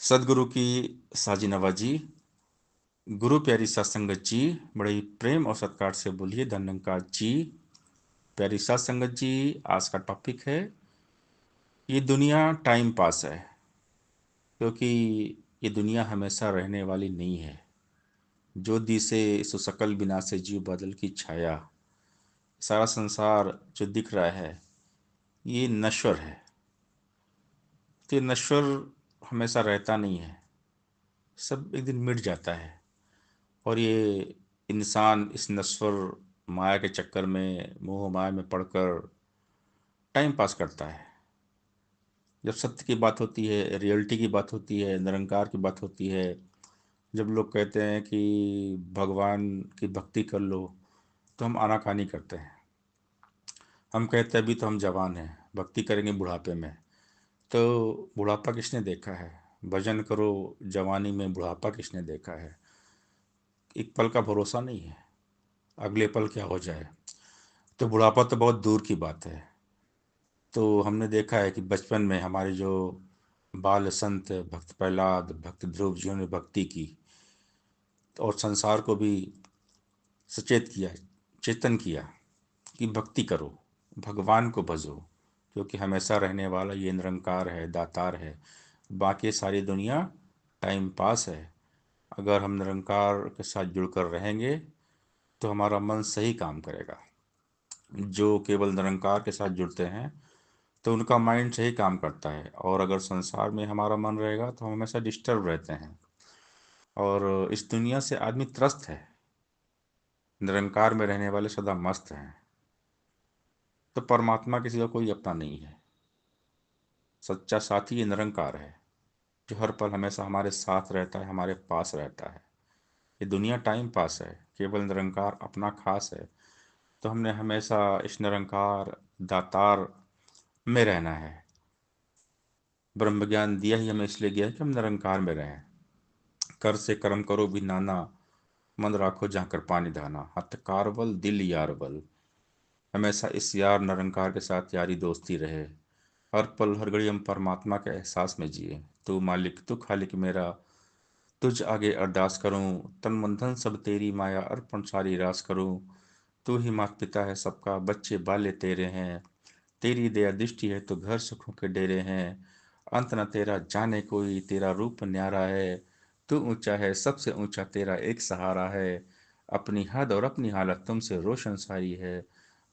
सदगुरु की साजी नवाजी। गुरु प्यारी सत्संगत जी, बड़े ही प्रेम और सत्कार से बोलिए धन्यंकार जी। प्यारी सत्संगत जी, आज का टॉपिक है ये दुनिया टाइम पास है, क्योंकि ये दुनिया हमेशा रहने वाली नहीं है। जो दिसे सो सकल बिनासे जीव बदल की छाया। सारा संसार जो दिख रहा है ये नश्वर है। तो ये नश्वर हमेशा रहता नहीं है, सब एक दिन मिट जाता है। और ये इंसान इस नश्वर माया के चक्कर में, मोह माया में पड़कर टाइम पास करता है। जब सत्य की बात होती है, रियलिटी की बात होती है, निरंकार की बात होती है, जब लोग कहते हैं कि भगवान की भक्ति कर लो, तो हम आनाकानी करते हैं। हम कहते हैं अभी तो हम जवान हैं, भक्ति करेंगे बुढ़ापे में। तो बुढ़ापा किसने देखा है? भजन करो जवानी में, बुढ़ापा किसने देखा है? एक पल का भरोसा नहीं है, अगले पल क्या हो जाए। तो बुढ़ापा तो बहुत दूर की बात है। तो हमने देखा है कि बचपन में हमारे जो बाल संत भक्त प्रहलाद, भक्त ध्रुव, जिन्होंने भक्ति की और संसार को भी सचेत किया, चेतन किया कि भक्ति करो, भगवान को भजो, क्योंकि हमेशा रहने वाला ये निरंकार है, दातार है। बाकी सारी दुनिया टाइम पास है। अगर हम निरंकार के साथ जुड़कर रहेंगे तो हमारा मन सही काम करेगा। जो केवल निरंकार के साथ जुड़ते हैं तो उनका माइंड सही काम करता है, और अगर संसार में हमारा मन रहेगा तो हम हमेशा डिस्टर्ब रहते हैं। और इस दुनिया से आदमी त्रस्त है, निरंकार में रहने वाले सदा मस्त हैं। तो परमात्मा किसी का कोई अपना नहीं है। सच्चा साथी ये निरंकार है, जो हर पल हमेशा हमारे साथ रहता है, हमारे पास रहता है। ये दुनिया टाइम पास है, केवल निरंकार अपना खास है। तो हमने हमेशा इस निरंकार दातार में रहना है। ब्रह्म ज्ञान दिया ही हमें इसलिए गया है कि हम निरंकार में रहें। कर से कर्म करो भी नाना, मन राखो जहाँ कर पानी धाना, हथ कारवल दिल यार बल। हमेशा इस यार निरंकार के साथ यारी दोस्ती रहे। हर पल हर घड़ी हम परमात्मा के एहसास में जिए। तू मालिक तू खालिक मेरा, तुझ आगे अरदास करूं, तन मन धन सब तेरी माया अर्पण सारी रास करूं। तू ही माता पिता है सबका, बच्चे बाले तेरे हैं। तेरी दया दृष्टि है तो घर सुखों के डेरे हैं। अंत न तेरा जाने कोई, तेरा रूप न्यारा है। तू ऊंचा है सबसे ऊंचा, तेरा एक सहारा है। अपनी हद और अपनी हालत तुमसे रोशन सारी है।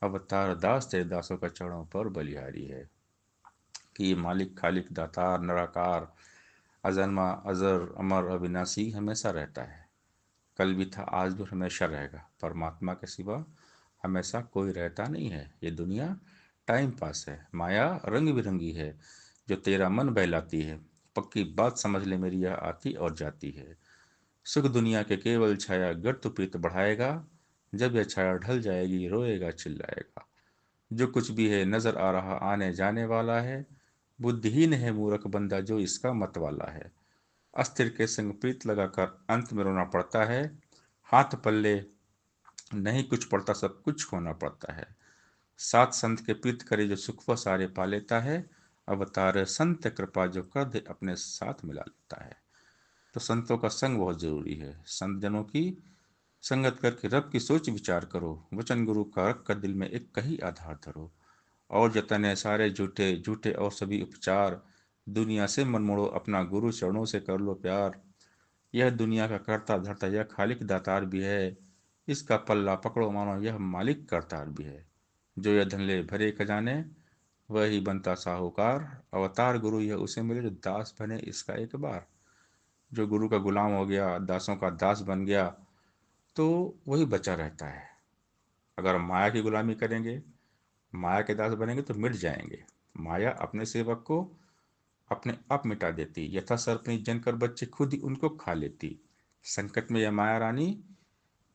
अवतार दास तेरे दासों का चरणों पर बलिहारी है। कि मालिक खालिक दातार निराकार, अजन्मा अजर अमर अविनाशी हमेशा रहता है। कल भी था, आज भी, हमेशा रहेगा। परमात्मा के सिवा हमेशा कोई रहता नहीं है। ये दुनिया टाइम पास है, माया रंग बिरंगी है, जो तेरा मन बहलाती है। पक्की बात समझ ले मेरी, यह आती और जाती है। सुख दुनिया के केवल छाया, गर तू प्रीत बढ़ाएगा। जब यह छाया ढल जाएगी, रोएगा चिल्लाएगा। जो कुछ भी है नजर आ रहा आने जाने वाला है। बुद्धिहीन है मूर्ख बंदा जो इसका मत वाला है। अस्थिर के संग प्रीत लगाकर अंत में रोना पड़ता है। हाथ पल्ले नहीं कुछ पड़ता, सब कुछ खोना पड़ता है। सात संत के प्रीत करे जो सुख व सारे पा लेता है। अवतार संत कृपा जो कर दे अपने साथ मिला लेता है। तो संतों का संग बहुत जरूरी है। संत जनों की संगत करके रब की सोच विचार करो। वचन गुरु का रख कर दिल में एक कही आधार धरो। और जतन है सारे झूठे झूठे और सभी उपचार। दुनिया से मन मोड़ो, अपना गुरु चरणों से कर लो प्यार। यह दुनिया का करता धरता, यह खालिक दातार भी है। इसका पल्ला पकड़ो मानो यह मालिक करतार भी है। जो यह धन ले भरे खजाने, वह ही बनता साहूकार। अवतार गुरु यह उसे मिले जो दास बने इसका एक बार। जो गुरु का गुलाम हो गया, दासों का दास बन गया, तो वही बचा रहता है। अगर हम माया की गुलामी करेंगे, माया के दास बनेंगे तो मिट जाएंगे। माया अपने सेवक को अपने आप मिटा देती, यथा सर्पनी जनकर बच्चे खुद ही उनको खा लेती। संकट में यह माया रानी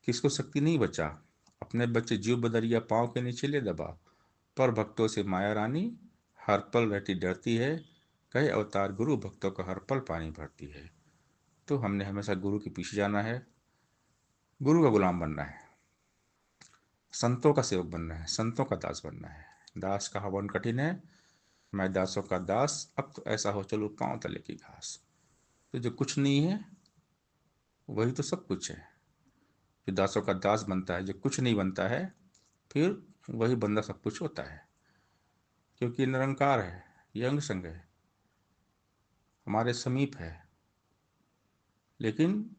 किसको शक्ति नहीं बचा। अपने बच्चे जीव बदरिया पांव के नीचे ले दबा। पर भक्तों से माया रानी हर पल रहती डरती है। कहे अवतार गुरु भक्तों का हर पल पानी भरती है। तो हमने हमेशा गुरु के पीछे जाना है, गुरु का गुलाम बनना है, संतों का सेवक बनना है, संतों का दास बनना है। दास का हवन कठिन है, मैं दासों का दास, अब तो ऐसा हो चलो पांव तले की घास। तो जो कुछ नहीं है वही तो सब कुछ है। जो दासों का दास बनता है, जो कुछ नहीं बनता है, फिर वही बंदा सब कुछ होता है, क्योंकि निरंकार है, ये अंग संग है, हमारे समीप है। लेकिन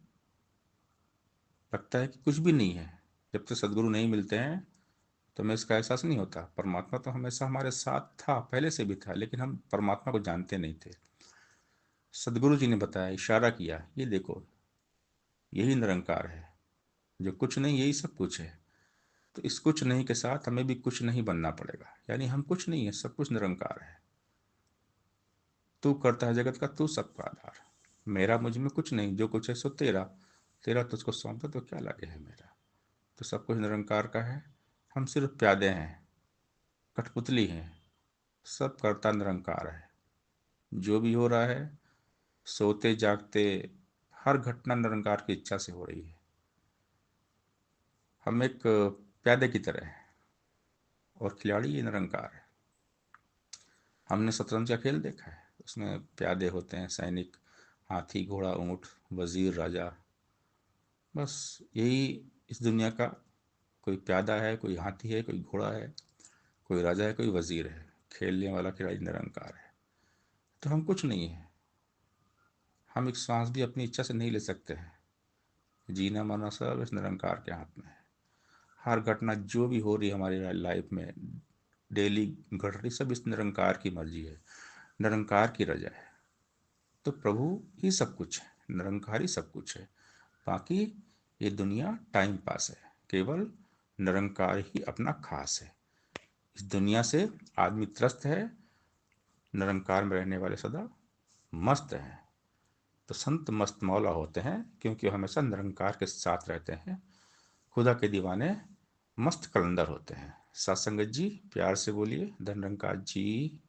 लगता है कि कुछ भी नहीं है। जब तक सदगुरु नहीं मिलते हैं तो हमें इसका एहसास नहीं होता। परमात्मा तो हमेशा हमारे साथ था, पहले से भी था, लेकिन हम परमात्मा को जानते नहीं थे। सदगुरु जी ने बताया, इशारा किया, ये देखो, यही निरंकार है। जो कुछ नहीं यही सब कुछ है। तो इस कुछ नहीं के साथ हमें भी कुछ नहीं बनना पड़ेगा, यानी हम कुछ नहीं है, सब कुछ निरंकार है। तू करता है जगत का, तू सबका आधार। मेरा मुझ में कुछ नहीं, जो कुछ है सो तेरा, तेरा तुझको सौंपा तो क्या लगे है मेरा। तो सब कुछ निरंकार का है, हम सिर्फ प्यादे हैं, कठपुतली हैं। सब करता निरंकार है। जो भी हो रहा है, सोते जागते, हर घटना निरंकार की इच्छा से हो रही है। हम एक प्यादे की तरह हैं और खिलाड़ी ये निरंकार है। हमने शतरंज का खेल देखा है, उसमें प्यादे होते हैं, सैनिक, हाथी घोड़ा ऊंट, वजीर राजा। बस यही इस दुनिया का, कोई प्यादा है, कोई हाथी है, कोई घोड़ा है, कोई राजा है, कोई वजीर है। खेलने वाला खिलाड़ी निरंकार है। तो हम कुछ नहीं है। हम एक सांस भी अपनी इच्छा से नहीं ले सकते हैं। जीना मरना सब इस निरंकार के हाथ में है। हर घटना जो भी हो रही है हमारी लाइफ में, डेली घट रही, सब इस निरंकार की मर्जी है, निरंकार की रजा है। तो प्रभु ही सब कुछ है, निरंकार ही सब कुछ है। बाकी ये दुनिया टाइम पास है, केवल निरंकार ही अपना खास है। इस दुनिया से आदमी त्रस्त है, निरंकार में रहने वाले सदा मस्त हैं। तो संत मस्त मौला होते हैं, क्योंकि वो हमेशा निरंकार के साथ रहते हैं। खुदा के दीवाने मस्त कलंदर होते हैं। सत्संगत जी, प्यार से बोलिए, धन निरंकार जी